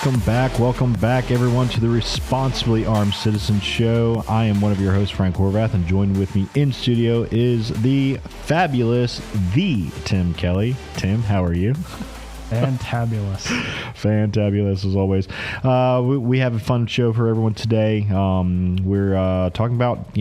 Welcome back, everyone, to the Responsibly Armed Citizen Show. I am one of your hosts, Frank Horvath, and joined with me in studio is the fabulous, Tim Kelly. Tim, how are you? Fantabulous. Fantabulous, as always. We have a fun show for everyone today. We're talking about,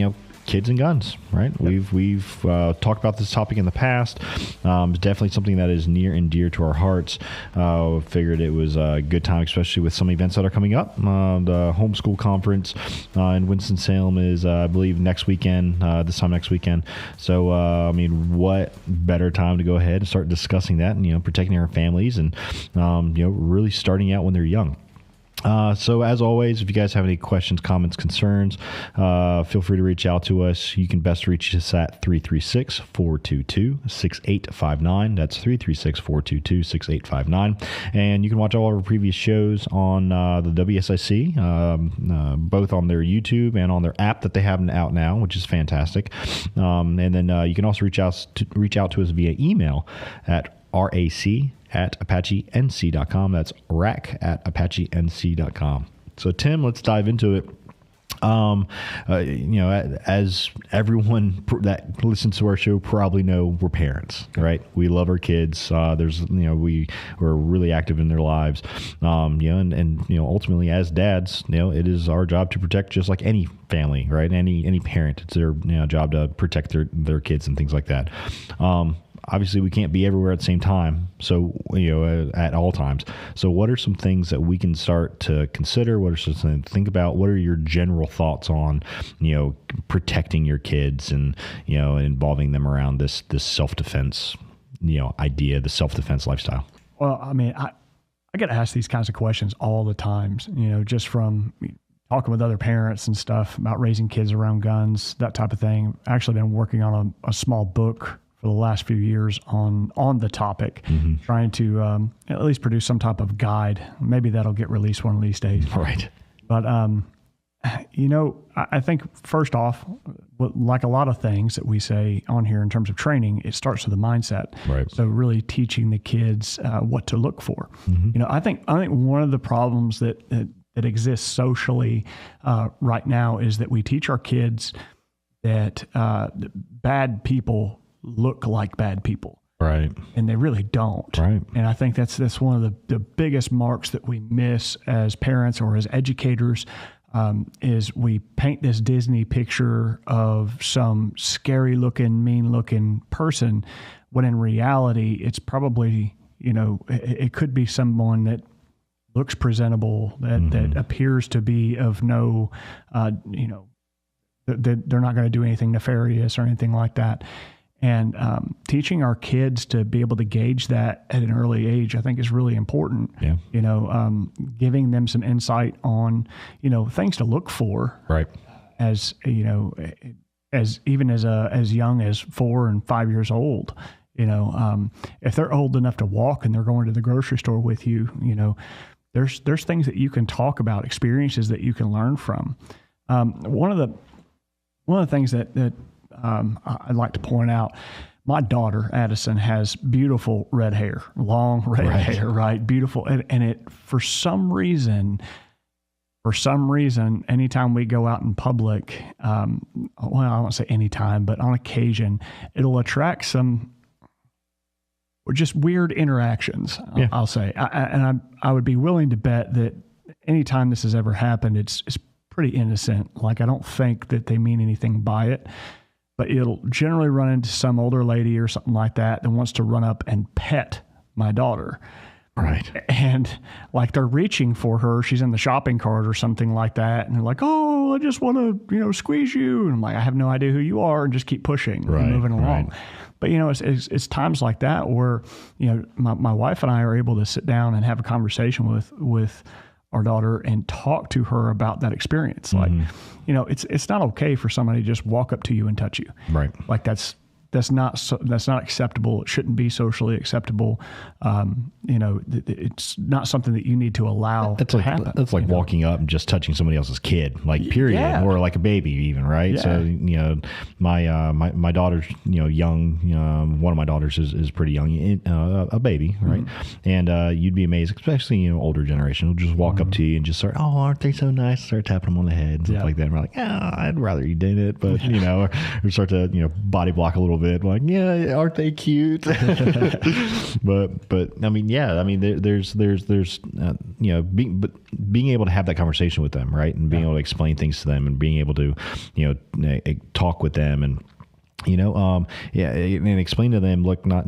kids and guns, right? Yep. We've talked about this topic in the past. It's definitely something that is near and dear to our hearts. Figured it was a good time, especially with some events that are coming up. The homeschool conference in Winston-Salem is, I believe, next weekend, this time next weekend. So, what better time to go ahead and start discussing that and, protecting our families and, really starting out when they're young. So as always, if you guys have any questions, comments, concerns, feel free to reach out to us. You can best reach us at 336-422-6859. That's 336-422-6859. And you can watch all of our previous shows on the WSIC, both on their YouTube and on their app that they have out now, which is fantastic. And then you can also reach out to us via email at rac@apacheNC.com. That's rac@apacheNC.com. So, Tim, let's dive into it. As everyone that listens to our show probably know, we're parents, right? We love our kids. We're really active in their lives. And ultimately as dads, it is our job to protect, just like any family, right? Any parent, it's their job to protect their kids and things like that. Obviously, we can't be everywhere at the same time, so, at all times. So what are some things that we can start to consider? What are some things to think about? What are your general thoughts on, protecting your kids and, involving them around this self-defense, idea, the self-defense lifestyle? Well, I get asked these kinds of questions all the time, just from talking with other parents and stuff about raising kids around guns, that type of thing. I've actually been working on a small book for the last few years on the topic, trying to at least produce some type of guide. Maybe that'll get released one of these days. Right. But, I think first off, like a lot of things that we say on here in terms of training, it starts with the mindset. Right. So really teaching the kids what to look for. I think one of the problems that exists socially right now is that we teach our kids that bad people look like bad people. Right. And they really don't. Right. And I think that's one of the biggest marks that we miss as parents or as educators, is we paint this Disney picture of some scary looking, mean looking person, when in reality, it's probably, it could be someone that looks presentable, that appears to be of no, that they're not going to do anything nefarious or anything like that. And teaching our kids to be able to gauge that at an early age, I think, is really important. Yeah. Giving them some insight on, things to look for. Right. As as young as 4 and 5 years old. If they're old enough to walk and they're going to the grocery store with you, there's things that you can talk about, experiences that you can learn from. One of the things that I'd like to point out, my daughter, Addison, has beautiful red hair, long red hair, right? Beautiful. And it, for some reason, anytime we go out in public, I won't say anytime, but on occasion, it'll attract some just weird interactions, yeah. I'll say. I would be willing to bet that anytime this has ever happened, it's pretty innocent. Like, I don't think that they mean anything by it. But it'll generally run into some older lady or something like that wants to run up and pet my daughter. Right. And like they're reaching for her. She's in the shopping cart or something like that. And they're like, oh, I just want to, squeeze you. And I'm like, I have no idea who you are, and just keep pushing and moving along. Right. But, it's times like that where, my wife and I are able to sit down and have a conversation with our daughter and talk to her about that experience. Like, it's not okay for somebody to just walk up to you and touch you. Right. Like that's that's not acceptable. It shouldn't be socially acceptable. It's not something that you need to allow to happen. That's like walking up and just touching somebody else's kid, like period, or like a baby even, right? Yeah. So, my daughter's, young, one of my daughters is pretty young, a baby, right? And you'd be amazed, especially, older generation, will just walk up to you and just start, oh, aren't they so nice? Start tapping them on the head and stuff like that. And we're like, I'd rather you didn't, but, or start to, body block a little bit, like, yeah, aren't they cute? but I mean, there's being able to have that conversation with them, right, and being able to explain things to them, and being able to talk with them, and and explain to them, look, not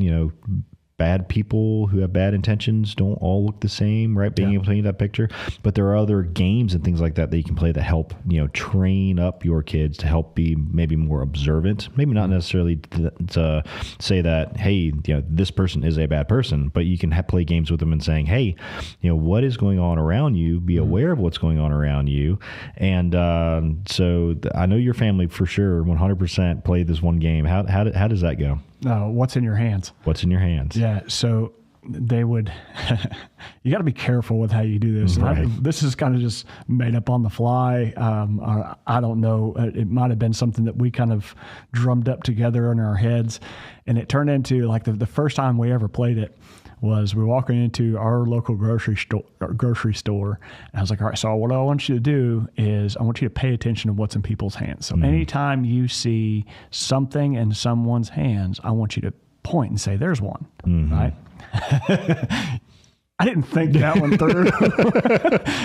bad people who have bad intentions don't all look the same, right? Being able to paint that picture. But there are other games and things like that you can play that help, train up your kids to help be maybe more observant. Maybe not necessarily to say that, hey, this person is a bad person, but you can play games with them and saying, hey, what is going on around you? Be aware of what's going on around you. And so I know your family for sure 100% played this one game. How does that go? What's in your hands? What's in your hands? Yeah. So they would, you got to be careful with how you do this. Right. This is kind of just made up on the fly. I don't know. It might have been something that we kind of drummed up together in our heads. And it turned into like the first time we ever played it was we were walking into our local grocery store. And I was like, all right, so what I want you to do is I want you to pay attention to what's in people's hands. So anytime you see something in someone's hands, I want you to point and say, there's one, right? I didn't think that one through.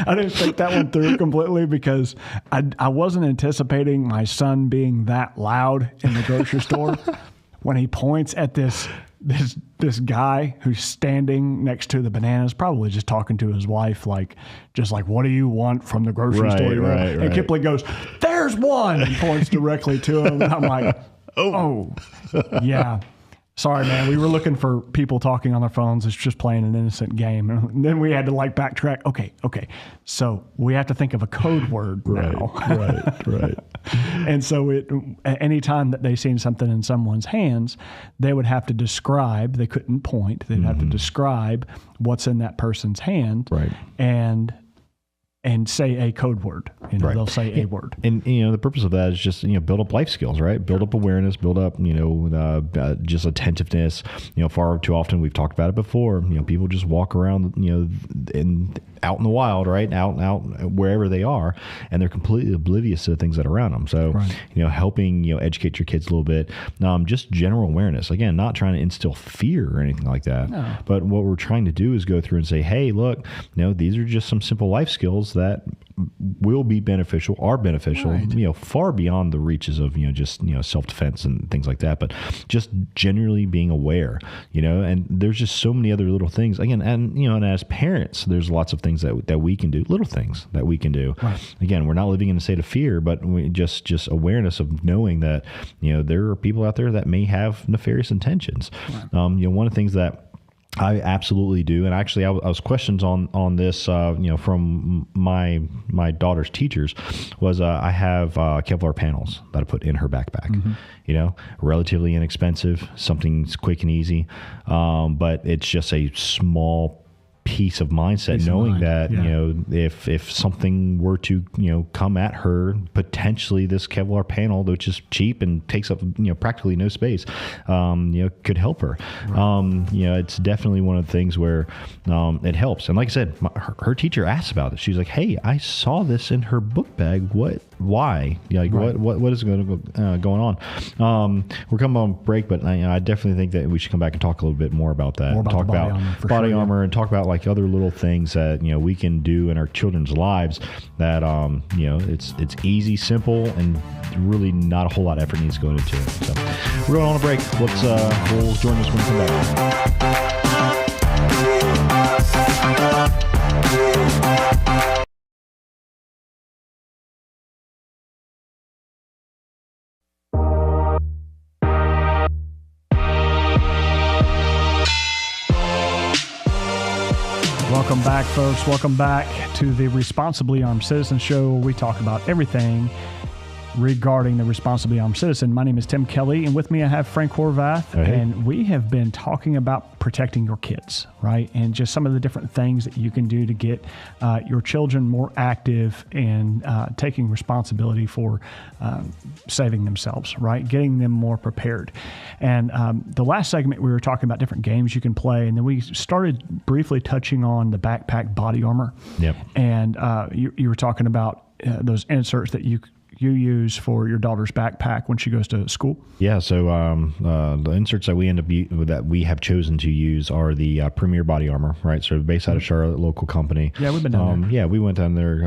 I didn't think that one through completely because I wasn't anticipating my son being that loud in the grocery store when he points at this guy who's standing next to the bananas, probably just talking to his wife, like, what do you want from the grocery store? Right. And Kipley goes, there's one, and points directly to him. And I'm like, oh, yeah. Sorry, man. We were looking for people talking on their phones. It's just playing an innocent game. And then we had to backtrack. Okay. So we have to think of a code word now. Right. And so anytime that they seen something in someone's hands, they would have to describe. They couldn't point. They'd have to describe what's in that person's hand. Right. And say a code word. They'll say a word. And, the purpose of that is just, build up life skills, right? Build up awareness, build up, just attentiveness. Far too often, we've talked about it before, people just walk around, out in the wild, right? Out wherever they are, and they're completely oblivious to the things that are around them. So, helping, educate your kids a little bit, just general awareness. Again, not trying to instill fear or anything like that. No. But what we're trying to do is go through and say, hey, look, these are just some simple life skills that will be beneficial, are beneficial, right. Far beyond the reaches of, just, self-defense and things like that, but just generally being aware, and there's just so many other little things again. And, and as parents, there's lots of things that we can do, little things that we can do. Right. Again, we're not living in a state of fear, but we just awareness of knowing that, there are people out there that may have nefarious intentions. Right. One of the things that I absolutely do. And actually, I was questions on this, from my daughter's teachers was I have Kevlar panels that I put in her backpack, relatively inexpensive, something quick and easy. But it's just a small peace of mindset, knowing that, if something were to, come at her, potentially this Kevlar panel, which is cheap and takes up, practically no space, could help her. Right. It's definitely one of the things where it helps. And like I said, her teacher asked about it. She's like, hey, I saw this in her book bag. Why? What is going on? We're coming on break, but I definitely think that we should come back and talk a little bit more about that. Talk about body armor and talk about like other little things that we can do in our children's lives that it's easy, simple, and really not a whole lot of effort needs to go into it. So we're going on a break. We'll join us when we come back. Welcome back, folks. Welcome back to the Responsibly Armed Citizen Show, where we talk about everything regarding the Responsibly Armed Citizen. My name is Tim Kelly, and with me I have Frank Horvath, and we have been talking about protecting your kids, right? And just some of the different things that you can do to get your children more active and taking responsibility for saving themselves, right? Getting them more prepared. And the last segment we were talking about different games you can play, and then we started briefly touching on the backpack body armor. Yep. And you were talking about those inserts that you use for your daughter's backpack when she goes to school? Yeah, so the inserts that we have chosen to use are the Premier Body Armor, right? So based out of Charlotte, local company. Yeah, we've been down there. Yeah, we went down there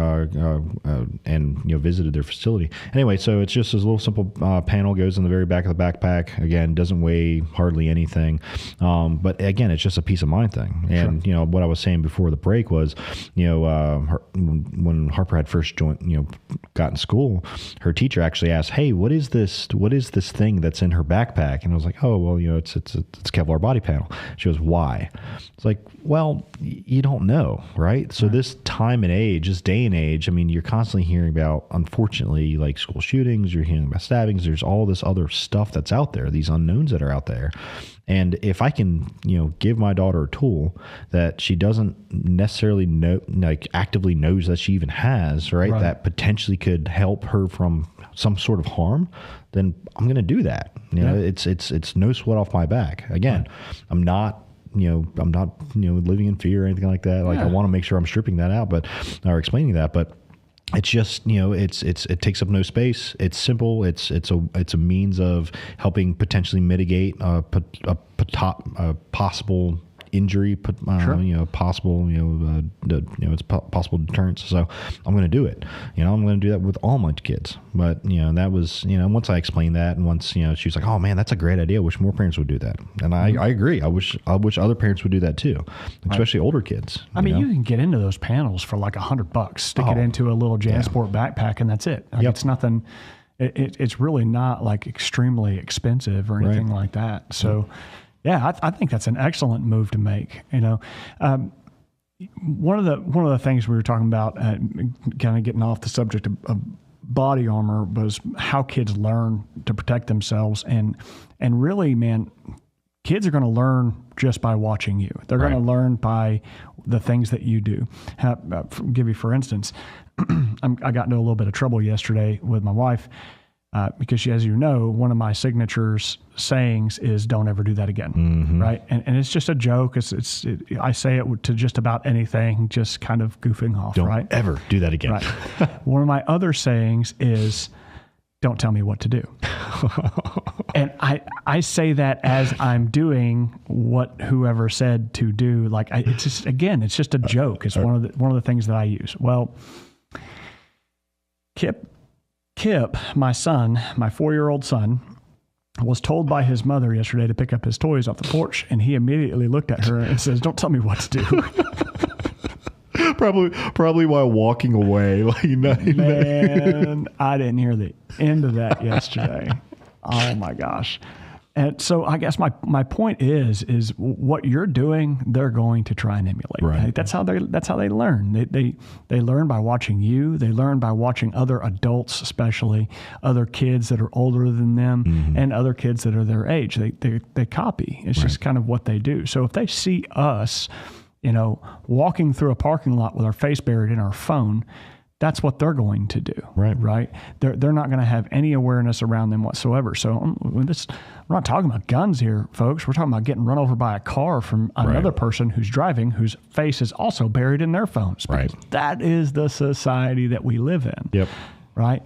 and visited their facility. Anyway, so it's just this little simple panel goes in the very back of the backpack. Again, doesn't weigh hardly anything, but again, it's just a peace of mind thing. And Sure. what I was saying before the break was, when Harper had first got in school, her teacher actually asked, "Hey, what is this thing that's in her backpack?" And I was like, "Oh, well, it's Kevlar body panel." She goes, "Why?" It's like, well, you don't know, right? So this time and age, this day and age, I mean, you're constantly hearing about, unfortunately, like school shootings, you're hearing about stabbings, there's all this other stuff that's out there, these unknowns that are out there. And if I can, give my daughter a tool that she doesn't necessarily know, like actively knows that she even has, right? That potentially could help her from some sort of harm, then I'm going to do that. It's no sweat off my back. Again, I'm not living in fear or anything like that. Like I want to make sure I'm stripping that out, or explaining that, but it's just, it takes up no space. It's simple. It's a means of helping potentially mitigate a possible injury, possible, it's possible deterrence. So I'm going to do it. I'm going to do that with all my kids. But, that was, once I explained that, and once, she was like, "Oh man, that's a great idea. I wish more parents would do that." And I agree. I wish other parents would do that too, especially older kids. I mean, you can get into those panels for like $100, stick it into a little JanSport backpack, and that's it. It's nothing. It's really not like extremely expensive or anything like that. So, yeah, I think that's an excellent move to make. One of the things we were talking about, kind of getting off the subject of body armor, was how kids learn to protect themselves, and really, man, kids are going to learn just by watching you. They're going to learn by the things that you do. Give you, for instance, I got into a little bit of trouble yesterday with my wife. Because as you know, one of my signatures sayings is "Don't ever do that again," right? And it's just a joke. I say it to just about anything, just kind of goofing off. Don't ever do that again. Right. One of my other sayings is, "Don't tell me what to do." And I say that as I'm doing what whoever said to do. Like it's just a joke. It's one of the things that I use. Well, Kip, my son, my 4-year-old son, was told by his mother yesterday to pick up his toys off the porch, and he immediately looked at her and says, "Don't tell me what to do." Probably while walking away. Man, I didn't hear the end of that yesterday. Oh my gosh. And so I guess my point is what you're doing, they're going to try and emulate. Right? That's how they learn. They learn by watching you. They learn by watching other adults, especially other kids that are older than them, and other kids that are their age. They copy. It's just kind of what they do. So if they see us, walking through a parking lot with our face buried in our phone, that's what they're going to do. Right. They're not going to have any awareness around them whatsoever. So we're not talking about guns here, folks. We're talking about getting run over by a car from another person who's driving, whose face is also buried in their phones. Right. That is the society that we live in. Yep. Right.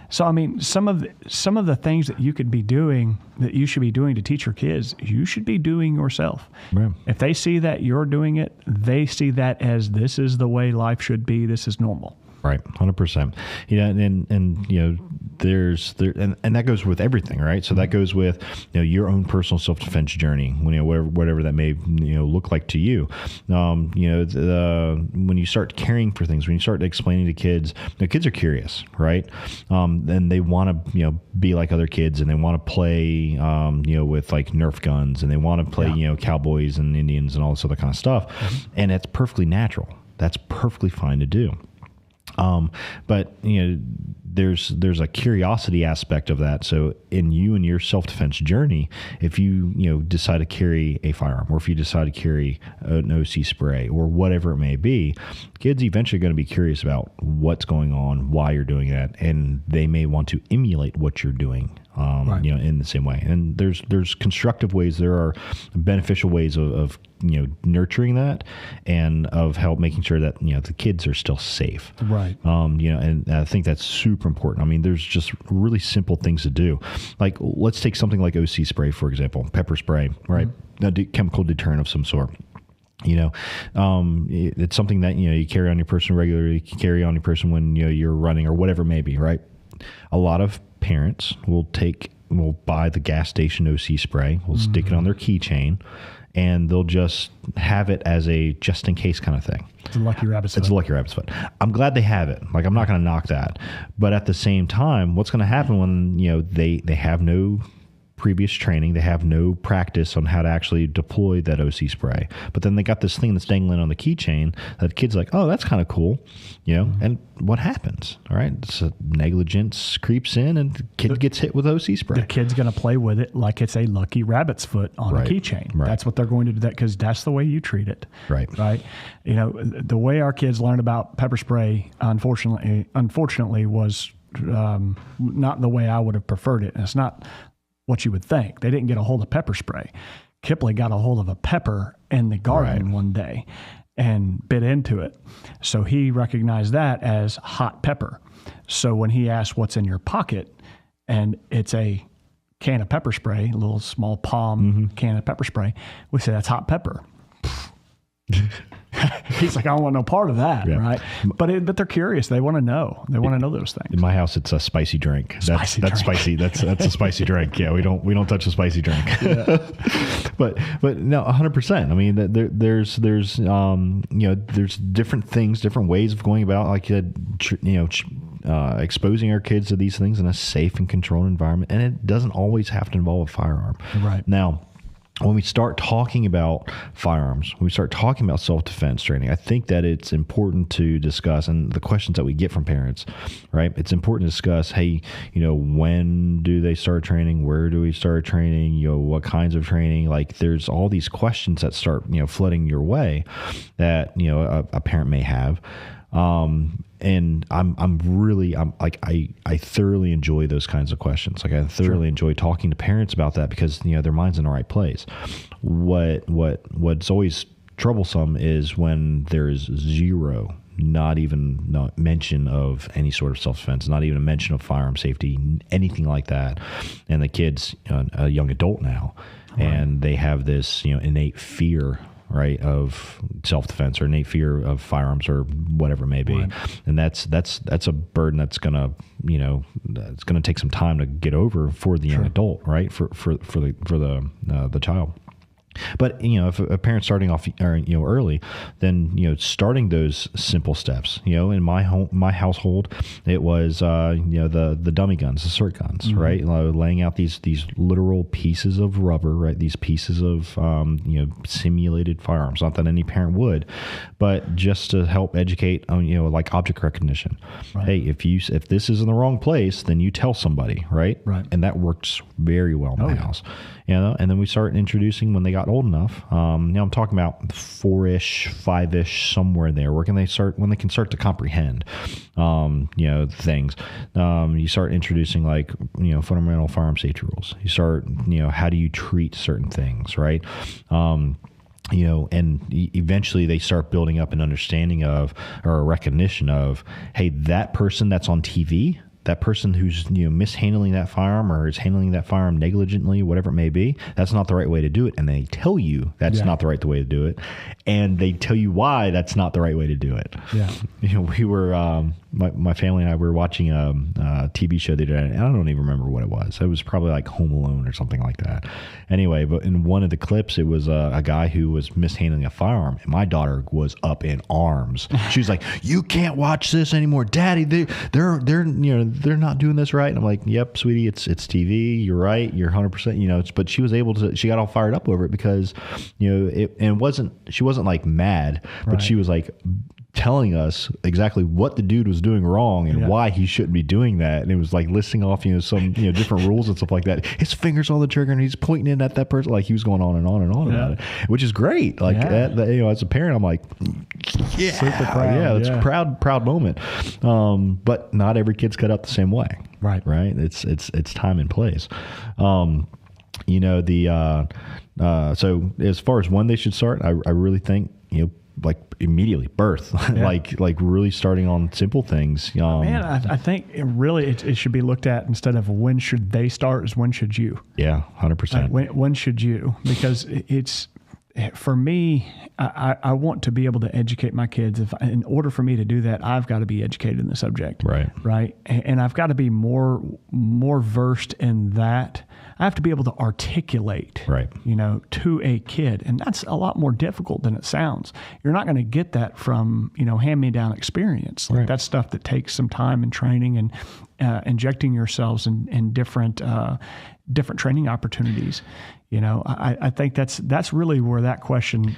So, I mean, some of the things that you could be doing, that you should be doing to teach your kids, you should be doing yourself. Right. If they see that you're doing it, they see that as this is the way life should be. This is normal. Right, 100%. And that goes with everything, right? So that goes with your own personal self-defense journey. Whatever that may look like to you. When you start caring for things, when you start explaining to kids, kids are curious, right? And they want to be like other kids, and they want to play with like Nerf guns, and they want to play cowboys and Indians and all this other kind of stuff, and that's perfectly natural. That's perfectly fine to do. But there's a curiosity aspect of that. So in you and your self-defense journey, if you decide to carry a firearm, or if you decide to carry an OC spray or whatever it may be, kids eventually going to be curious about what's going on, why you're doing that, and they may want to emulate what you're doing. Right. In the same way. And there's constructive ways. There are beneficial ways of nurturing that, and of making sure that the kids are still safe. Right. And I think that's super important. I mean, there's just really simple things to do. Like, let's take something like OC spray, for example, pepper spray, right? A chemical deterrent of some sort. It's something that you carry on your person regularly. You can carry on your person when you're running or whatever it may be, right? A lot of parents will buy the gas station OC spray, will stick it on their keychain, and they'll just have it as a just in case kind of thing. It's a lucky rabbit's foot. It's a lucky rabbit's foot. I'm glad they have it. Like, I'm not going to knock that. But at the same time, what's going to happen when they have no previous training, they have no practice on how to actually deploy that OC spray, but then they got this thing that's dangling on the keychain that the kid's like, oh, that's kind of cool, and what happens? All right, so negligence creeps in and the kid gets hit with OC spray. The kid's going to play with it like it's a lucky rabbit's foot on a keychain. Right. That's what they're going to do, that because that's the way you treat it. Right. The way our kids learned about pepper spray, unfortunately was not the way I would have preferred it. And it's not what you would think. They didn't get a hold of pepper spray. Kipley got a hold of a pepper in the garden one day and bit into it. So he recognized that as hot pepper. So when he asked what's in your pocket, and it's a can of pepper spray, a little small palm can of pepper spray, we say that's hot pepper. He's like, I don't want no part of that, right? But they're curious. They want to know. They want to know those things. In my house, it's a spicy drink. That's spicy. That's a spicy drink. Yeah, we don't touch a spicy drink. Yeah. but no, 100%. I mean, there's different things, different ways of going about, like exposing our kids to these things in a safe and controlled environment, and it doesn't always have to involve a firearm. Right now. When we start talking about firearms, when we start talking about self-defense training, I think that it's important to discuss, and the questions that we get from parents, right? It's important to discuss, hey, when do they start training? Where do we start training? What kinds of training? Like, there's all these questions that start, flooding your way that, a parent may have. And I thoroughly enjoy those kinds of questions. Like, I thoroughly enjoy talking to parents about that because, their mind's in the right place. What's always troublesome is when there is zero, not mention of any sort of self-defense, not even a mention of firearm safety, anything like that. And the kid's a young adult now, and they have this, innate fear, right, of self-defense, or innate fear of firearms, or whatever it may be. Right. And that's a burden that's gonna, it's gonna take some time to get over for the young adult, right, for the child. But if a parent's starting off early, then starting those simple steps. In my household, it was the dummy guns, the squirt guns, right? Laying out these literal pieces of rubber, right? These pieces of simulated firearms. Not that any parent would, but just to help educate on like object recognition. Right. Hey, if this is in the wrong place, then you tell somebody, right? Right. And that works very well in my house. And then we start introducing when they got old enough. I'm talking about 4-ish, 5-ish, somewhere there. When they can start to comprehend, things. You start introducing like fundamental firearm safety rules. You start how do you treat certain things, right? And eventually they start building up an understanding of, or a recognition of, hey, that person that's on TV, that person who's mishandling that firearm, or is handling that firearm negligently, whatever it may be, that's not the right way to do it. And they tell you that's not the right way to do it, and they tell you why that's not the right way to do it. Yeah, we were my family and I were watching a TV show the other day, and I don't even remember what it was. It was probably like Home Alone or something like that. Anyway, but in one of the clips, it was a guy who was mishandling a firearm, and my daughter was up in arms. She was like, "You can't watch this anymore, Daddy. They're not doing this right." And I'm like, "Yep, sweetie, it's TV. You're right. You're 100%." But she was able to. She got all fired up over it because she wasn't like mad, but she was like telling us exactly what the dude was doing wrong and why he shouldn't be doing that. And it was like listing off, some, different rules and stuff like that. His finger's on the trigger and he's pointing it at that person. Like he was going on and on and on about it, which is great. Like as a parent, I'm like, super proud. Yeah. It's a proud moment. But not every kid's cut out the same way. Right. It's time and place. So as far as when they should start, I really think, like immediately birth, like really starting on simple things. I think it should be looked at instead of when should they start is when should you? Yeah. 100%. When should you? Because it's, for me, I want to be able to educate my kids. In order for me to do that, I've got to be educated in the subject. Right. And I've got to be more versed in that. I have to be able to articulate, to a kid. And that's a lot more difficult than it sounds. You're not going to get that from, hand-me-down experience. Like that's stuff that takes some time and training and injecting yourselves in different training opportunities. I think that's really where that question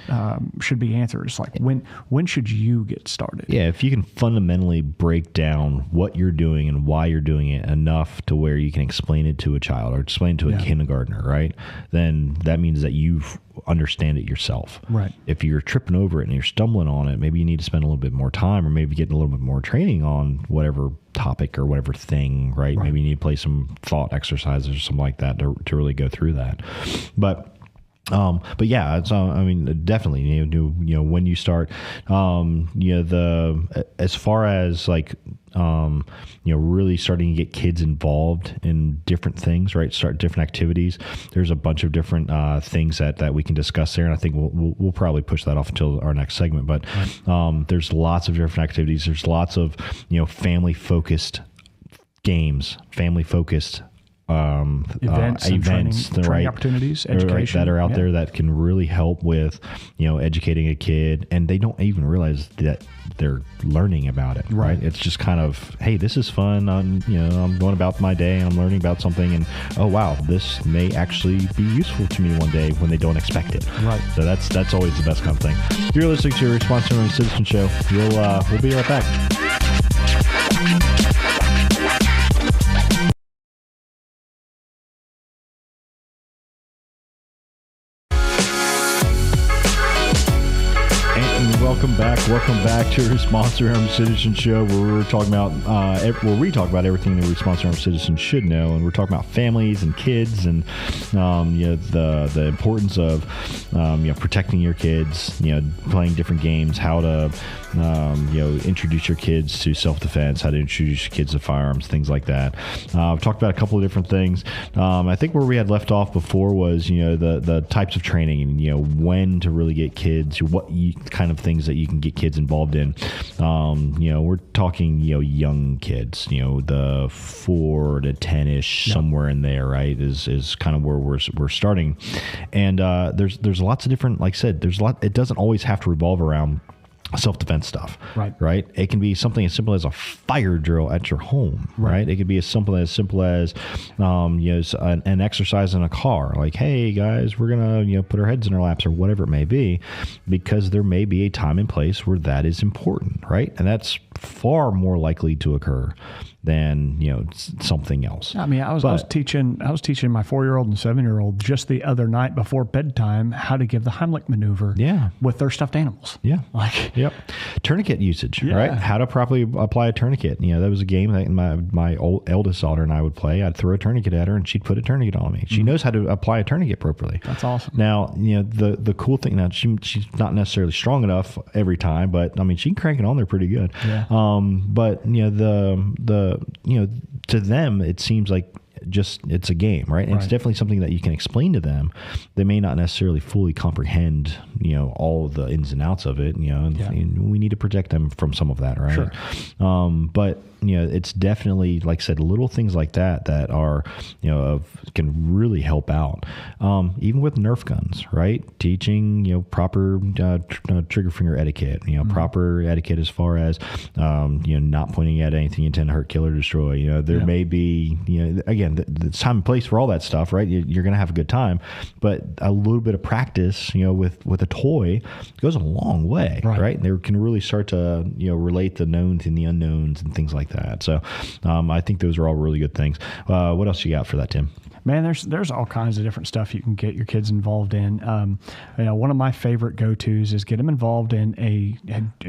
should be answered. It's like, when should you get started? Yeah, if you can fundamentally break down what you're doing and why you're doing it enough to where you can explain it to a child or explain it to a kindergartner, right? Then that means that you understand it yourself. Right. If you're tripping over it and you're stumbling on it, maybe you need to spend a little bit more time or maybe get a little bit more training on whatever topic or whatever thing, right? Maybe you need to play some thought exercises or something like that to really go through that. But yeah, it's, definitely, when you start, as far as like, really starting to get kids involved in different things, right? Start different activities. There's a bunch of different things that we can discuss there, and I think we'll probably push that off until our next segment. But there's lots of different activities. There's lots of family focused games, family focused events, training opportunities, education that are out there that can really help with educating a kid, and they don't even realize that they're learning about it. Right? It's just kind of, hey, this is fun. I'm going about my day and I'm learning about something, and oh wow, this may actually be useful to me one day when they don't expect it. Right. So that's always the best kind of thing. You're listening to Responsible Citizen Show. We'll be right back. Welcome back to Responsible Citizen Show, where we talk about everything that responsible citizens should know, and we're talking about families and kids, and the importance of protecting your kids, playing different games, how to introduce your kids to self-defense, how to introduce your kids to firearms, things like that. I've talked about a couple of different things. I think where we had left off before was the types of training and when to really get kids, what kind of things that you can get kids involved in. We're talking young kids, the 4 to 10-ish, somewhere in there, right, is kind of where we're starting. And there's lots of different, like I said, there's a lot. It doesn't always have to revolve around self-defense stuff, right? It can be something as simple as a fire drill at your home, right? It could be as simple as an exercise in a car, like, hey guys, we're gonna put our heads in our laps or whatever it may be, because there may be a time and place where that is important, right? And that's far more likely to occur than something else. I mean, I was teaching my 4-year-old and 7-year-old just the other night before bedtime how to give the Heimlich maneuver with their stuffed animals. Tourniquet usage, right? How to properly apply a tourniquet. That was a game that my eldest daughter and I would play. I'd throw a tourniquet at her and she'd put a tourniquet on me. She knows how to apply a tourniquet properly. That's awesome. Now, the cool thing, now she's not necessarily strong enough every time, but I mean, she can crank it on there pretty good. But to them, it seems like it's a game, right? And it's definitely something that you can explain to them. They may not necessarily fully comprehend, all the ins and outs of it, and we need to protect them from some of that, right? Sure. But it's definitely, like I said, little things like that are, can really help out. Even with Nerf guns, right? Teaching, proper trigger finger etiquette, proper etiquette as far as, not pointing at anything you intend to hurt, kill, or destroy. There may be, again, the time and place for all that stuff, right? You're going to have a good time, but a little bit of practice, with a toy goes a long way, right? They can really start to, relate the knowns and the unknowns and things like that. So I think those are all really good things. What else you got for that, Tim? Man, there's all kinds of different stuff you can get your kids involved in. One of my favorite go-tos is get them involved in a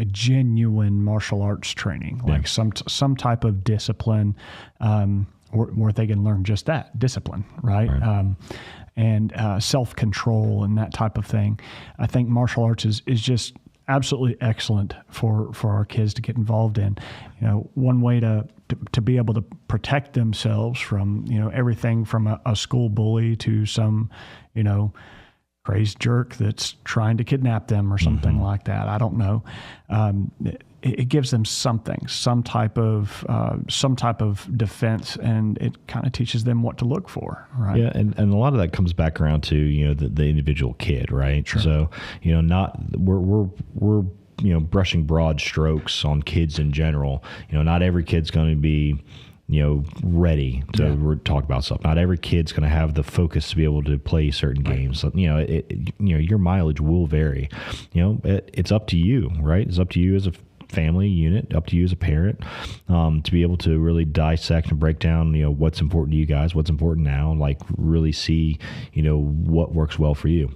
genuine martial arts training, like some type of discipline where they can learn just that discipline, right? And self-control and that type of thing. I think martial arts is just absolutely excellent for our kids to get involved in. One way to be able to protect themselves from, everything from a school bully to some, crazed jerk that's trying to kidnap them or something like that. I don't know. It gives them some type of defense, and it kind of teaches them what to look for, right? Yeah, and a lot of that comes back around to the individual kid, right? Sure. So not we're brushing broad strokes on kids in general. Not every kid's going to be ready to talk about stuff. Not every kid's going to have the focus to be able to play certain games. So, your mileage will vary. It's up to you, right? It's up to you as a family unit, up to you as a parent, to be able to really dissect and break down, what's important to you guys, what's important now, and like really see, what works well for you.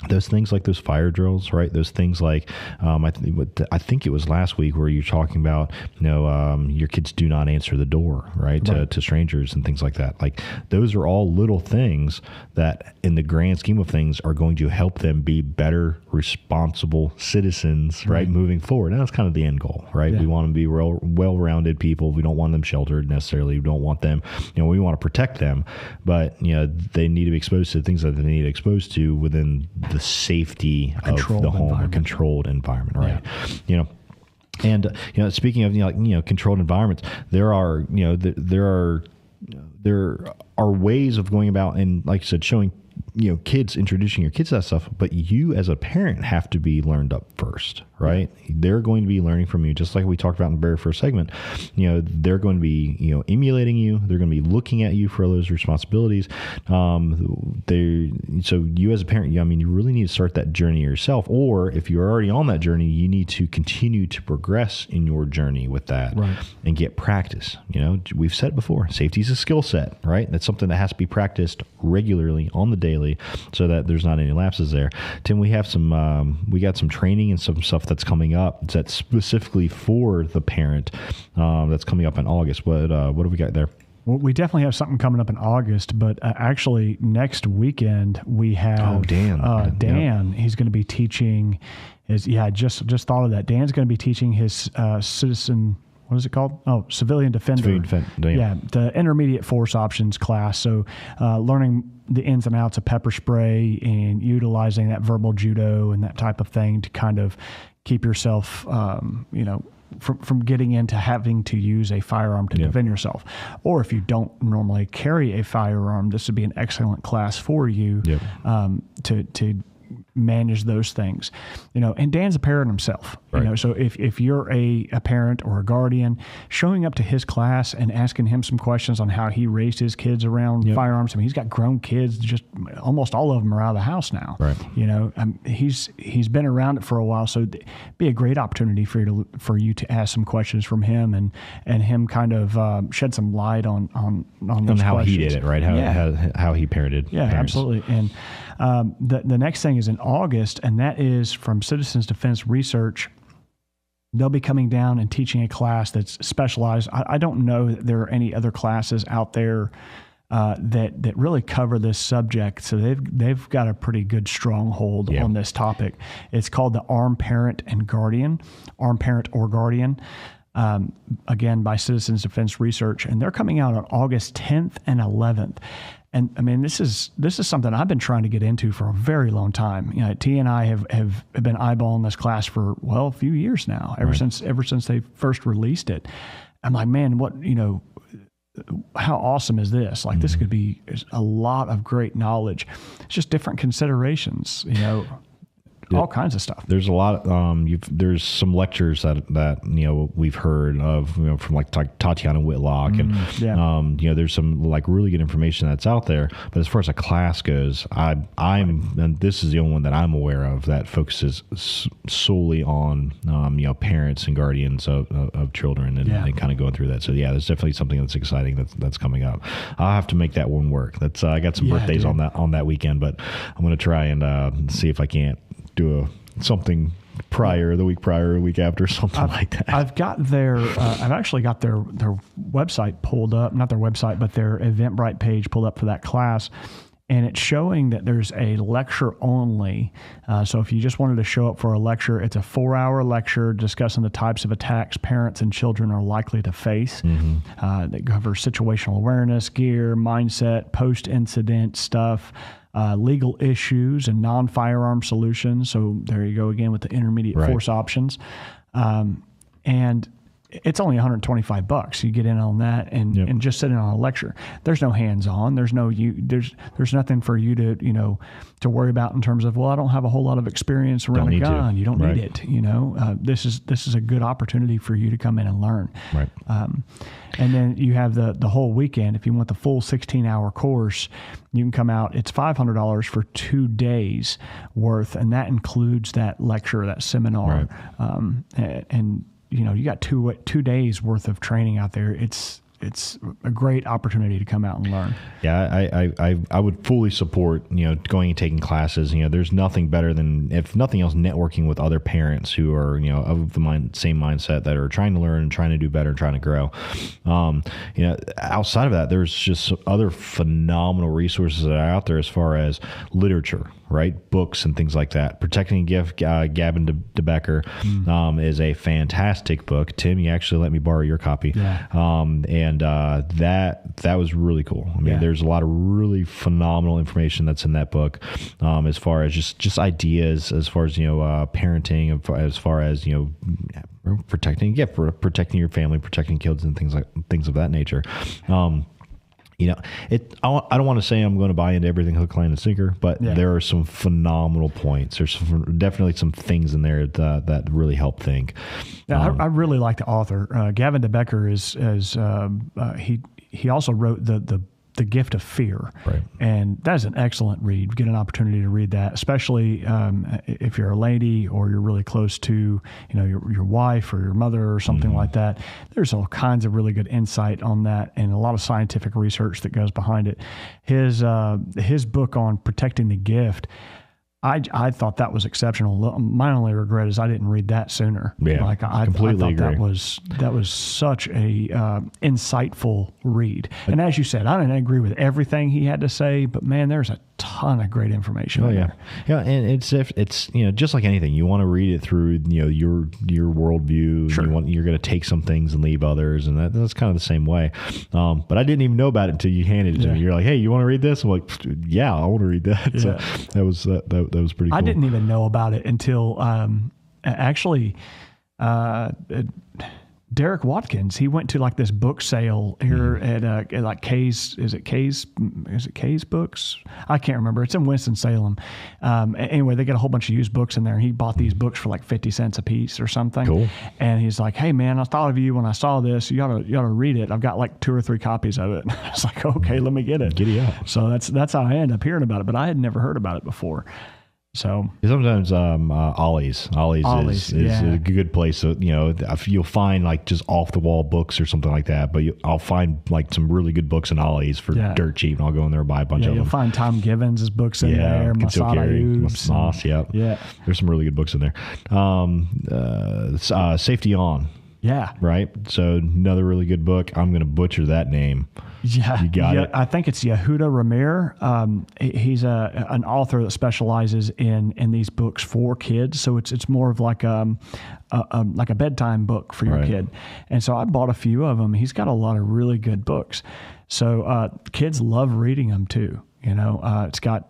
Those things like those fire drills, right? Those things like, I think it was last week where you're talking about, your kids do not answer the door, right? To strangers and things like that. Like those are all little things that in the grand scheme of things are going to help them be better, responsible citizens, right? Moving forward. And that's kind of the end goal, right? We want them to be well-rounded people. We don't want them sheltered necessarily. We don't want them, we want to protect them, but, they need to be exposed to things that they need to be exposed to within the safety of the home, a controlled environment, right? And speaking of controlled environments, there are ways of going about, and like I said, showing kids, introducing your kids to that stuff, but you as a parent have to be learned up first, right? They're going to be learning from you, just like we talked about in the very first segment. They're going to be, emulating you. They're going to be looking at you for those responsibilities. So you as a parent, you really need to start that journey yourself, or if you're already on that journey, you need to continue to progress in your journey with that and get practice. We've said it before, safety is a skill set, right? That's something that has to be practiced regularly on the daily, so that there's not any lapses there. Tim, we have we got some training and some stuff that's coming up that's specifically for the parent, that's coming up in August. What have we got there? Well, we definitely have something coming up in August, but actually next weekend we have Dan. Dan, he's going to be teaching just thought of that. Dan's going to be teaching his citizen. What is it called? Oh, Civilian Defender. The intermediate force options class. So learning the ins and outs of pepper spray and utilizing that verbal judo and that type of thing to kind of keep yourself, from getting into having to use a firearm to defend yourself. Or if you don't normally carry a firearm, this would be an excellent class for you to manage those things, and Dan's a parent himself, so if you're a parent or a guardian, showing up to his class and asking him some questions on how he raised his kids around firearms. I mean, he's got grown kids, just almost all of them are out of the house now, he's been around it for a while, so it'd be a great opportunity for you to ask some questions from him and him kind of shed some light on how questions. He did it, right? How he parented. Parents. Absolutely. And the next thing is in August, and that is from Citizens Defense Research. They'll be coming down and teaching a class that's specialized. I don't know that there are any other classes out there that really cover this subject. So they've got a pretty good stronghold on this topic. It's called the Armed Parent or Guardian. Again, by Citizens Defense Research, and they're coming out on August 10th and 11th. And I mean, this is something I've been trying to get into for a very long time. T and I have been eyeballing this class for a few years now, ever since they first released it. I'm like, man, how awesome is this? Like, this could be a lot of great knowledge. It's just different considerations, all kinds of stuff. There's a lot. There's some lectures that we've heard of from like Tatiana Whitlock, and there's some like really good information that's out there. But as far as a class goes, and this is the only one that I'm aware of that focuses solely on parents and guardians of children and kind of going through that. So there's definitely something that's exciting that's coming up. I'll have to make that one work. I got some birthdays on that weekend, but I'm going to try and see if I can't do something the week prior, a week after, something like that. I've actually got their website pulled up, not their website, but their Eventbrite page pulled up for that class. And it's showing that there's a lecture only. So if you just wanted to show up for a lecture, it's a 4-hour lecture discussing the types of attacks parents and children are likely to face. That covers situational awareness, gear, mindset, post-incident stuff, legal issues, and non-firearm solutions. So there you go again with the intermediate force options. And it's only $125. You get in on that and just sit in on a lecture. There's no hands-on. There's nothing for you to worry about in terms of, well, I don't have a whole lot of experience around a gun. You don't need it. This is a good opportunity for you to come in and learn. Right. And then you have the whole weekend. If you want the full 16-hour course, you can come out. It's $500 for 2 days worth, and that includes that lecture, that seminar, and you got 2 days worth of training out there. It's a great opportunity to come out and learn. Yeah, I would fully support going and taking classes. There's nothing better than, if nothing else, networking with other parents who are of the same mindset, that are trying to learn and trying to do better and trying to grow. Outside of that, there's just other phenomenal resources that are out there as far as literature. Right, books and things like that. Protecting a Gift, Gavin DeBecker is a fantastic book. Tim, you actually let me borrow your copy, and that was really cool. I mean, there's a lot of really phenomenal information that's in that book, as far as just ideas, as far as parenting, as far as protecting a gift, protecting your family, protecting kids, and things of that nature. I don't want to say I'm going to buy into everything hook, line, and sinker, but there are some phenomenal points. There's definitely some things in there that really help think. Yeah, I really like the author. Gavin DeBecker he also wrote the Gift of Fear. Right. And that is an excellent read. Get an opportunity to read that, especially if you're a lady or you're really close to, your wife or your mother or something like that. There's all kinds of really good insight on that and a lot of scientific research that goes behind it. His book on protecting the gift, I thought that was exceptional. My only regret is I didn't read that sooner. Yeah, I completely thought agree. that was such a insightful read. And as you said, I didn't agree with everything he had to say, but man, there's a ton of great information. There. Yeah, and it's just like anything, you want to read it through your worldview. Sure. You're going to take some things and leave others, and that's kind of the same way. But I didn't even know about it until you handed it to me. You're like, hey, you want to read this? I'm like, yeah, I want to read that. Yeah. So that was pretty cool. I didn't even know about it until Derek Watkins, he went to like this book sale here at like Kay's. Is it Kay's Books? I can't remember. It's in Winston-Salem. Anyway, they got a whole bunch of used books in there, and he bought these books for like 50 cents a piece or something. Cool. And he's like, "Hey man, I thought of you when I saw this. You ought to read it. I've got like 2 or 3 copies of it." I was like, "Okay, let me get it." Giddy up. So that's how I ended up hearing about it, but I had never heard about it before. So sometimes Ollie's is a good place. So you'll find like just off the wall books or something like that. But I'll find like some really good books in Ollie's for dirt cheap, and I'll go in there and buy a bunch of them. You'll find Tom Givens' books in there. Masada Eubes. Moss, yeah. There's some really good books in there. Safety On. Yeah. Right. So another really good book. I'm going to butcher that name. Yeah, you got it. I think it's Yehuda Ramir. He's an author that specializes in these books for kids. So it's more of like a bedtime book for your kid. And so I bought a few of them. He's got a lot of really good books. So kids love reading them too. It's got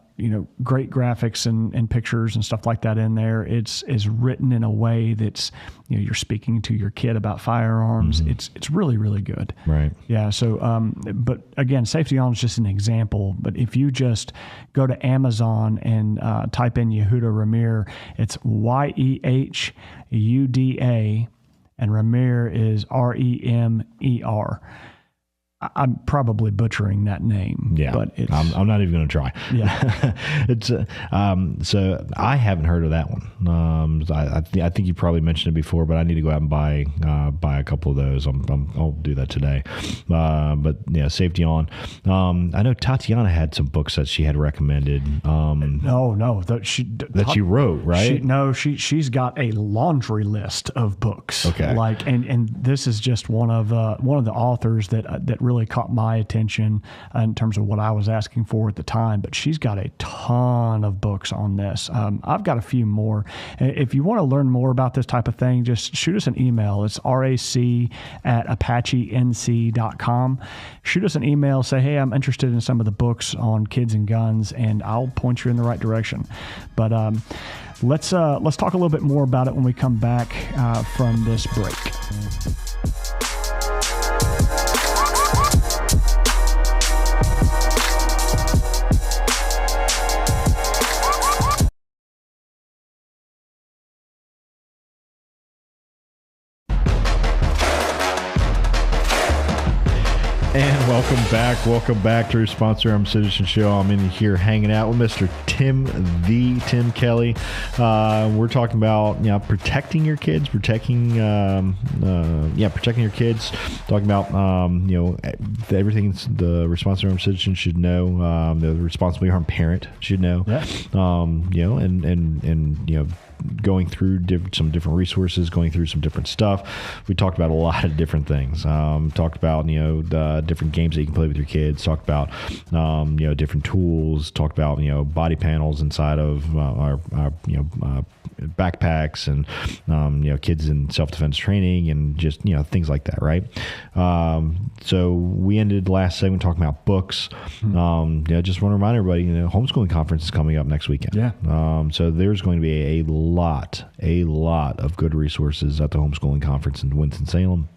great graphics and pictures and stuff like that in there. It's written in a way that's, you're speaking to your kid about firearms. It's really, really good. Right. Yeah. So, but again, Safety On is just an example. But if you just go to Amazon and type in Yehuda Ramir, it's Yehuda, and Ramir is Remer. I'm probably butchering that name. Yeah, but I'm not even going to try. Yeah, it's so I haven't heard of that one. I think you probably mentioned it before, but I need to go out and buy a couple of those. I'll do that today. But yeah, Safety On. I know Tatiana had some books that she had recommended. That she wrote, right? She's got a laundry list of books. Okay, and this is just one of the authors that really caught my attention in terms of what I was asking for at the time. But she's got a ton of books on this. I've got a few more. If you want to learn more about this type of thing, just shoot us an email. It's rac@apachenc.com. Shoot us an email. Say, hey, I'm interested in some of the books on kids and guns, and I'll point you in the right direction. But let's talk a little bit more about it when we come back from this break. And welcome back to Responsible Armed Citizen Show. I'm in here hanging out with Mr. Tim Kelly. We're talking about protecting your kids, protecting your kids. Talking about everything the responsible armed citizen should know. The responsibly armed parent should know. Yeah. Going through some different resources, going through some different stuff. We talked about a lot of different things. Talked about the different games that you can play with your kids. Talked about different tools. Talked about body panels inside of our backpacks and kids in self-defense training and just things like that, right? So we ended last segment talking about books. Just want to remind everybody, homeschooling conference is coming up next weekend. Yeah. So there's going to be a lot of good resources at the homeschooling conference in Winston-Salem.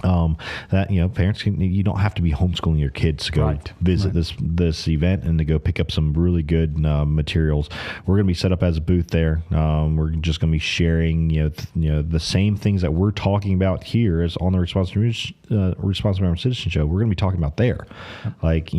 That parents you don't have to be homeschooling your kids to go visit this event and to go pick up some really good materials. We're going to be set up as a booth there. We're just going to be sharing the same things that we're talking about here as on the Responsible Armed Citizen Show. We're going to be talking about there, like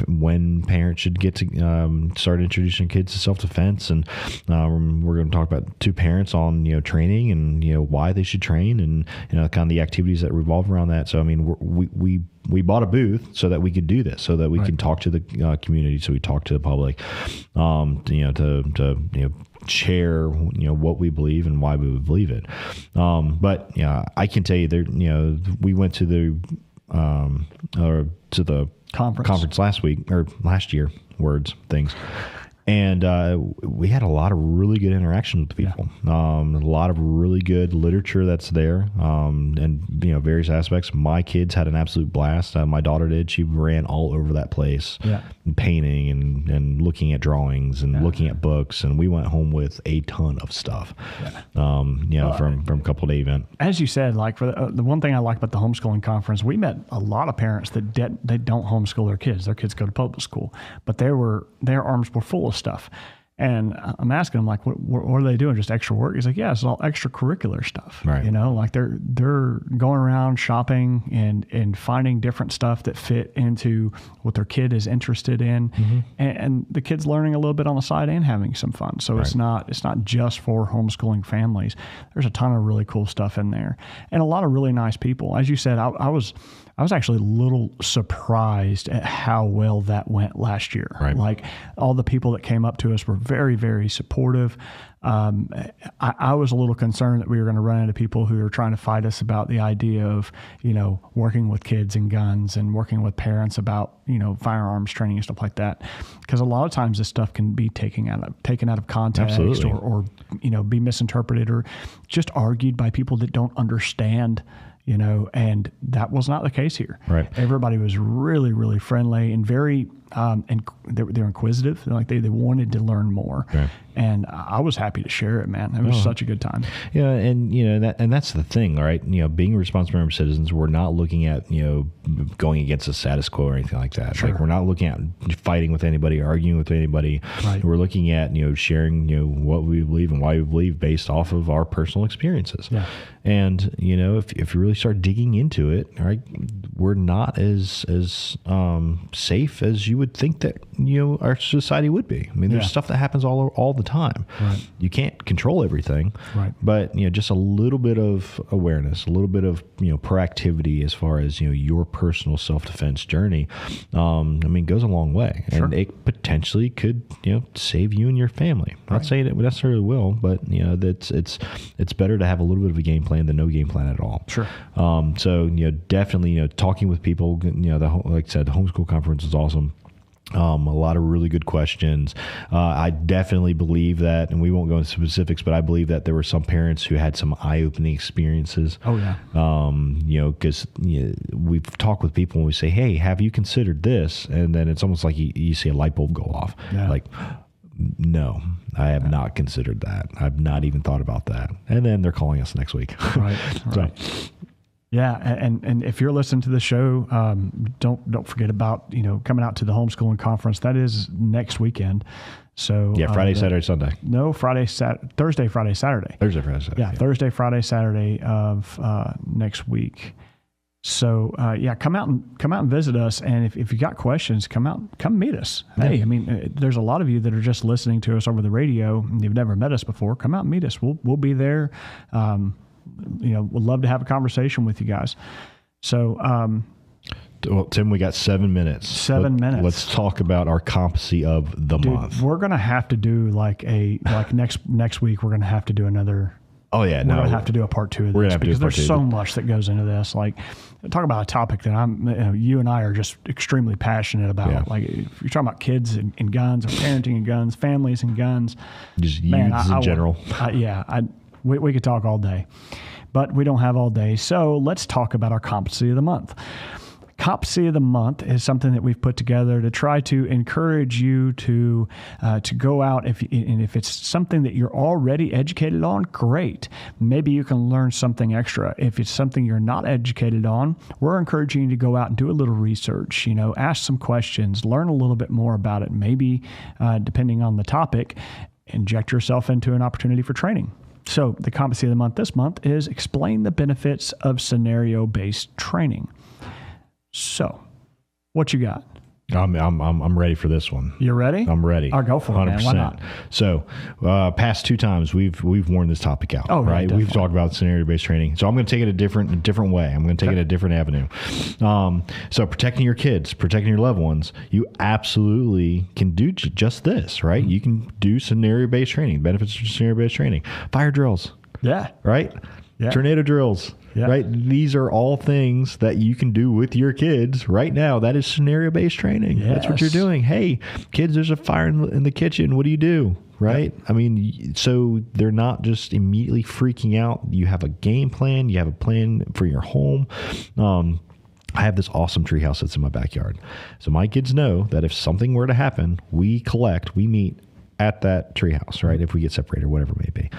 when parents should get to start introducing kids to self-defense, and we're going to talk about two parents on training and why they should train and kind of the activities that revolve around that. So I mean, we bought a booth so that we could do this, so that we can talk to the community, so we talk to the public, to share what we believe and why we would believe it. But I can tell you there, we went to the conference last year. And we had a lot of really good interactions with people. A lot of really good literature that's there, and various aspects. My kids had an absolute blast. My daughter did. She ran all over that place, painting and looking at drawings and looking at books. And we went home with a ton of stuff. From a couple day event. As you said, like for the one thing I like about the homeschooling conference, we met a lot of parents that they don't homeschool their kids. Their kids go to public school, but their arms were full of stuff. And I'm asking him, like, what are they doing? Just extra work? He's like, yeah, it's all extracurricular stuff. Right. Like they're going around shopping and finding different stuff that fit into what their kid is interested in, and the kid's learning a little bit on the side and having some fun. So it's not just for homeschooling families. There's a ton of really cool stuff in there, and a lot of really nice people. As you said, I was actually a little surprised at how well that went last year. Right. Like all the people that came up to us were very, very supportive. I was a little concerned that we were going to run into people who are trying to fight us about the idea of, working with kids and guns and working with parents about, firearms training and stuff like that. Because a lot of times this stuff can be taken out of context. Absolutely. or be misinterpreted or just argued by people that don't understand. And that was not the case here. Right. Everybody was really, really friendly and very and they're inquisitive. They wanted to learn more. Right. And I was happy to share it, man. It was such a good time. Yeah, and that's the thing, right? Being responsible member citizens, we're not looking at going against the status quo or anything like that. Sure. Like, we're not looking at fighting with anybody, arguing with anybody. Right. We're looking at sharing what we believe and why we believe based off of our personal experiences. Yeah. And if you really start digging into it, right, we're not as safe as you would think that our society would be. I mean, there's stuff that happens all the time. Right. You can't control everything, right? But just a little bit of awareness, a little bit of proactivity as far as your personal self-defense journey, goes a long way. Sure. And it potentially could save you and your family. I'm not saying it necessarily will, but it's better to have a little bit of a game plan than no game plan at all. Sure. So definitely talking with people. Like I said, the homeschool conference is awesome. A lot of really good questions. I definitely believe that, and we won't go into specifics, but I believe that there were some parents who had some eye-opening experiences. Oh, yeah. Because we've talked with people and we say, hey, have you considered this? And then it's almost like you see a light bulb go off. Yeah. Like, no, I have not considered that. I've not even thought about that. And then they're calling us next week. Right. So, yeah, and if you're listening to the show, don't forget about coming out to the homeschooling conference. That is next weekend. So Friday, Saturday, Sunday. No, Thursday, Friday, Saturday. Thursday, Friday, Saturday. Yeah, Thursday, Friday, Saturday of next week. So come out and visit us. And if you got questions, come meet us. Yeah. Hey, there's a lot of you that are just listening to us over the radio and you've never met us before. Come out and meet us. We'll be there. We'd love to have a conversation with you guys. So, well, Tim, we got 7 minutes. 7 minutes. Let's talk about our competency of the month. We're going to have to do next week. We're going to have to do another. Oh yeah, we're going to have to do a part 2 of this because there's so much that goes into this. Like, talk about a topic that you and I are just extremely passionate about. Yeah. Like, if you're talking about kids and guns, or parenting and guns, families and guns, just youths in general. We could talk all day, but we don't have all day. So let's talk about our competency of the month. Competency of the month is something that we've put together to try to encourage you to go out. If it's something that you're already educated on, great. Maybe you can learn something extra. If it's something you're not educated on, we're encouraging you to go out and do a little research. Ask some questions, learn a little bit more about it. Maybe depending on the topic, inject yourself into an opportunity for training. So the competency of the month this month is explain the benefits of scenario-based training. So, what you got? I'm ready for this one. You ready? I'm ready. I'll go for 100%. It, man. Why not? So, past 2 times we've worn this topic out. Oh, right. Definitely. We've talked about scenario-based training. So I'm going to take it a different way. I'm going to take it a different avenue. So protecting your kids, protecting your loved ones, you absolutely can do just this, right? Mm-hmm. You can do scenario-based training. Benefits of scenario-based training. Fire drills. Yeah. Right. Yeah. Tornado drills. Yeah. Right. These are all things that you can do with your kids right now. That is scenario-based training. Yes. That's what you're doing. Hey, kids, there's a fire in the kitchen. What do you do? Right. Yep. So they're not just immediately freaking out. You have a game plan. You have a plan for your home. I have this awesome treehouse that's in my backyard. So my kids know that if something were to happen, we meet at that treehouse, right? If we get separated or whatever it may be.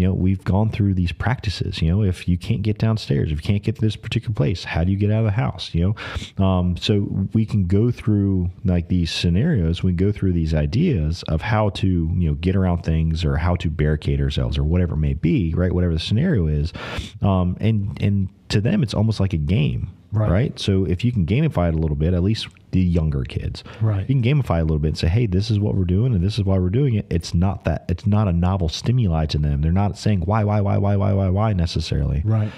We've gone through these practices. If you can't get downstairs, if you can't get to this particular place, how do you get out of the house? So we can go through like these scenarios. We go through these ideas of how to, get around things or how to barricade ourselves or whatever it may be, right? Whatever the scenario is. And to them, it's almost like a game. Right. So if you can gamify it a little bit, at least the younger kids, right, you can gamify it a little bit and say, hey, this is what we're doing and this is why we're doing it. It's not a novel stimuli to them. They're not saying why necessarily. Right.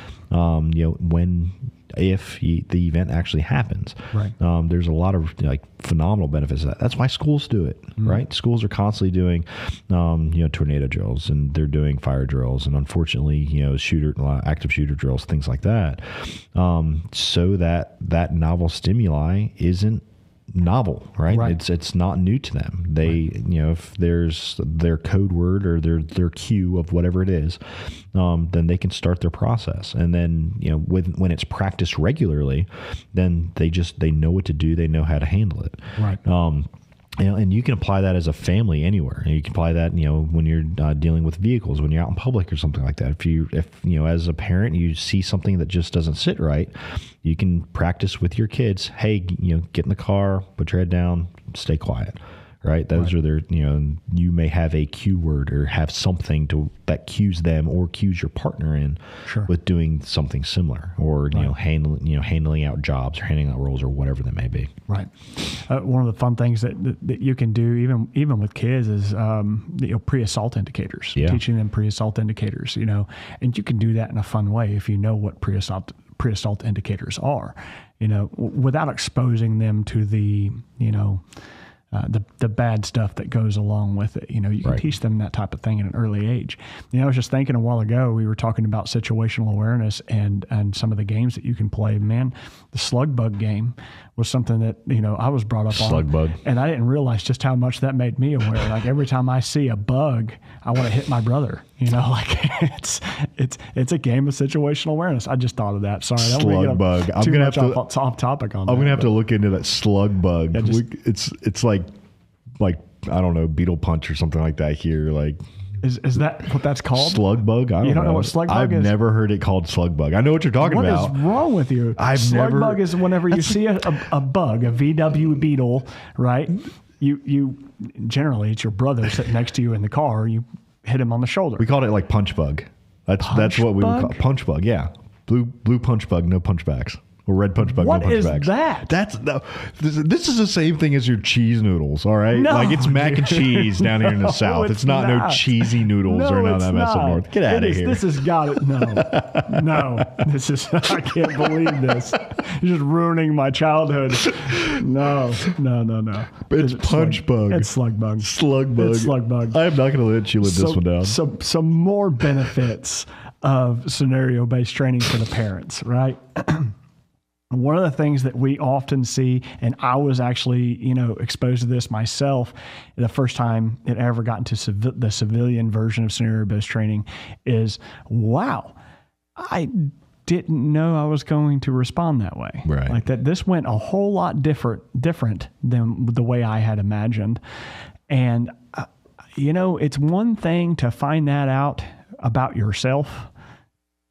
If the event actually happens, right. There's a lot of phenomenal benefits of that. That's why schools do it, right? Schools are constantly doing, tornado drills and they're doing fire drills and unfortunately, active shooter drills, things like that. So that novel stimuli isn't novel, right? It's not new to them. They, if there's their code word or their cue of whatever it is, then they can start their process. And then, when it's practiced regularly, then they know what to do. They know how to handle it. Right. And you can apply that as a family anywhere. You can apply that, when you're dealing with vehicles, when you're out in public or something like that. If as a parent, you see something that just doesn't sit right, you can practice with your kids. Hey, get in the car, put your head down, stay quiet. Right. Those are their, you may have a cue word or have something that cues them or cues your partner in with doing something similar or, handling out jobs or handing out roles or whatever that may be. Right. One of the fun things that you can do even with kids is, pre-assault indicators, teaching them pre-assault indicators, and you can do that in a fun way if you know what pre-assault indicators are, without exposing them to the bad stuff that goes along with it. You can teach them that type of thing at an early age. I was just thinking a while ago, we were talking about situational awareness and some of the games that you can play. Man, the slug bug game was something that, I was brought up on. Slug bug. And I didn't realize just how much that made me aware. Like every time I see a bug, I want to hit my brother. It's a game of situational awareness. I just thought of that. Sorry, slug bug. I'm gonna have to off topic on that. I'm gonna have to look into that slug bug. Yeah, it's like I don't know, beetle punch or something like that here. Like, is that what that's called? Slug bug? I don't know what slug bug is? I've never heard it called slug bug. I know what you're talking about. What is wrong with you? Slug bug is whenever you see a bug, a VW beetle, right? You generally it's your brother sitting next to you in the car. You hit him on the shoulder. We called it like punch bug. That's what we would call punch bug. Yeah, blue punch bug, no punchbacks. Or red punch bug, no punch bags. What is that? This is the same thing as your cheese noodles, all right? No, it's mac and cheese down here in the South. It's not no cheesy noodles or none of that mess up north. Get out of here. This has got it. No. I can't believe this. You're just ruining my childhood. No. It's punch bug. It's slug bug. Slug bug. It's slug bug. I'm not going to let you live this one down. Some more benefits of scenario-based training for the parents, right? One of the things that we often see, and I was actually, exposed to this myself the first time it ever got into the civilian version of scenario-based training is, wow, I didn't know I was going to respond that way. Right. Like that, this went a whole lot different than the way I had imagined. And, it's one thing to find that out about yourself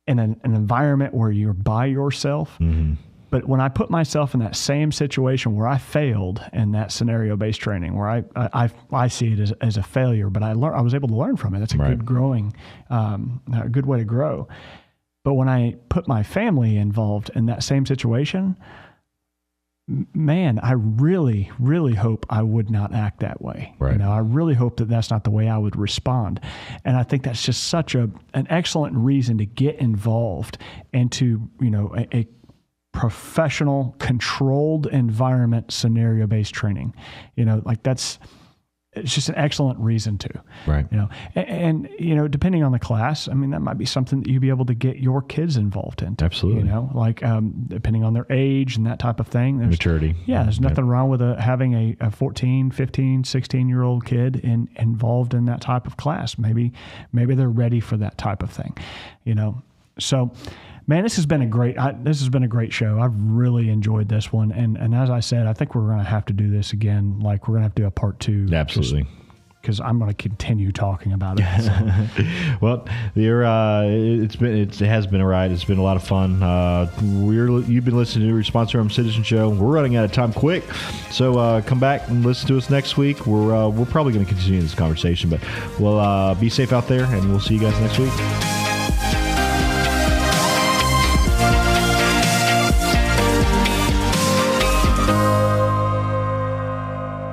in an environment where you're by yourself. Mm-hmm. But when I put myself in that same situation where I failed in that scenario-based training, where I see it as a failure, but I was able to learn from it. That's a good growing, a good way to grow. But when I put my family involved in that same situation, man, I really, really hope I would not act that way. Right. I really hope that that's not the way I would respond. And I think that's just such an excellent reason to get involved into, a professional, controlled environment, scenario-based training. It's just an excellent reason to. Right. And depending on the class, that might be something that you'd be able to get your kids involved in. Absolutely. Depending on their age and that type of thing. Maturity. Yeah, there's nothing wrong with having a 14, 15, 16-year-old kid involved in that type of class. Maybe they're ready for that type of thing. So, man, this has been a great show. I've really enjoyed this one, and as I said, I think we're going to have to do this again. Like we're going to have to do a part 2. Absolutely. Because I'm going to continue talking about it. So. Well, it has been a ride. It's been a lot of fun. You've been listening to the Responsible Citizen Show. We're running out of time quick, so come back and listen to us next week. We're probably going to continue this conversation, but we'll be safe out there, and we'll see you guys next week.